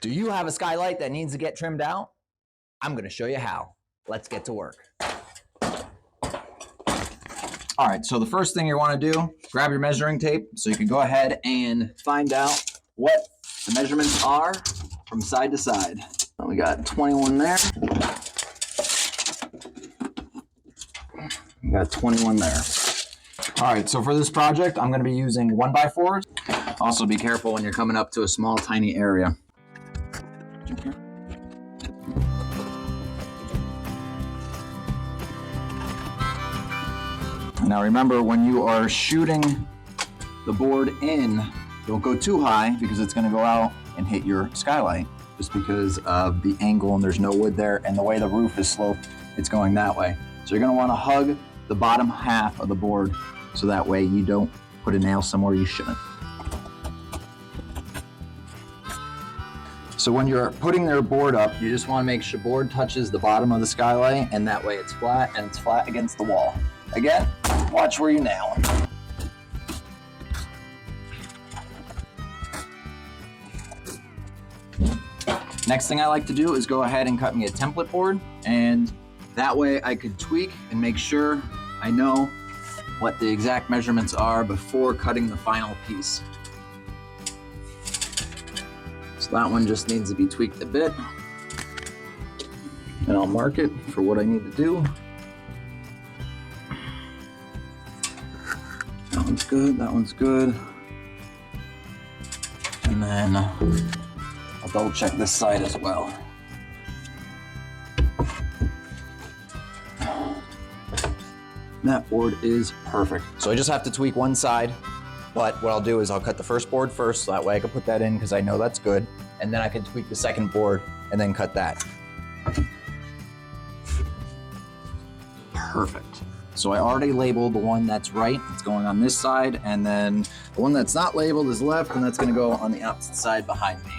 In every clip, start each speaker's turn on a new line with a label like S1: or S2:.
S1: Do you have a skylight that needs to get trimmed out? I'm gonna show you how. Let's get to work. All right, so the first thing you wanna do, grab your measuring tape so you can go ahead and find out what the measurements are from side to side. We got 21 there. We got 21 there. All right, so for this project, I'm gonna be using 1x4s. Also be careful when you're coming up to a small, tiny area. Now remember, when you are shooting the board in, don't go too high because it's gonna go out and hit your skylight just because of the angle and there's no wood there, and the way the roof is sloped, it's going that way. So you're gonna wanna hug the bottom half of the board so that way you don't put a nail somewhere you shouldn't. So when you're putting their board up, you just wanna make sure the board touches the bottom of the skylight, and that way it's flat and it's flat against the wall. Again, watch where you nail them. Next thing I like to do is go ahead and cut me a template board, and that way I could tweak and make sure I know what the exact measurements are before cutting the final piece. So that one just needs to be tweaked a bit, and I'll mark it for what I need to do. That one's good, that one's good. And then I'll double check this side as well. That board is perfect. So I just have to tweak one side, but what I'll do is I'll cut the first board first, so that way I can put that in because I know that's good. And then I can tweak the second board and then cut that. Perfect. So I already labeled the one that's right, it's going on this side, and then the one that's not labeled is left, and that's gonna go on the opposite side behind me.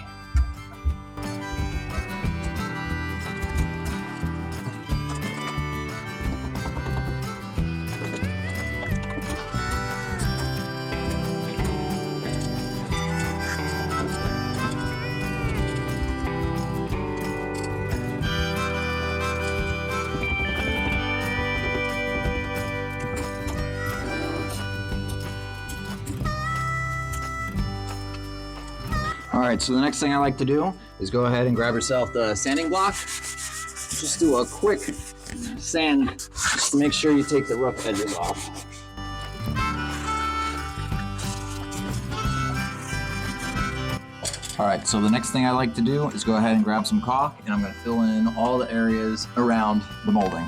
S1: All right, so the next thing I like to do is go ahead and grab yourself the sanding block. Just do a quick sand just to make sure you take the rough edges off. All right, so the next thing I like to do is go ahead and grab some caulk, and I'm gonna fill in all the areas around the molding.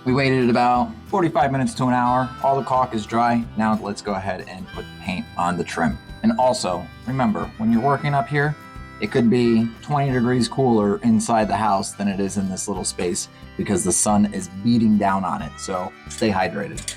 S1: We waited about 45 minutes to an hour. All the caulk is dry. Now let's go ahead and put paint on the trim. And also, remember, when you're working up here, it could be 20 degrees cooler inside the house than it is in this little space because the sun is beating down on it. So stay hydrated.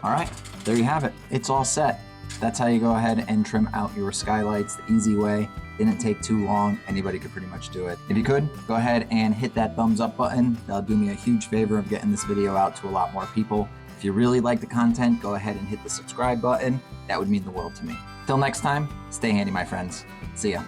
S1: All right, there you have it. It's all set. That's how you go ahead and trim out your skylights the easy way. Didn't take too long. Anybody could pretty much do it. If you could, go ahead and hit that thumbs up button. That'll do me a huge favor of getting this video out to a lot more people. If you really like the content, go ahead and hit the subscribe button. That would mean the world to me. Till next time, stay handy, my friends. See ya.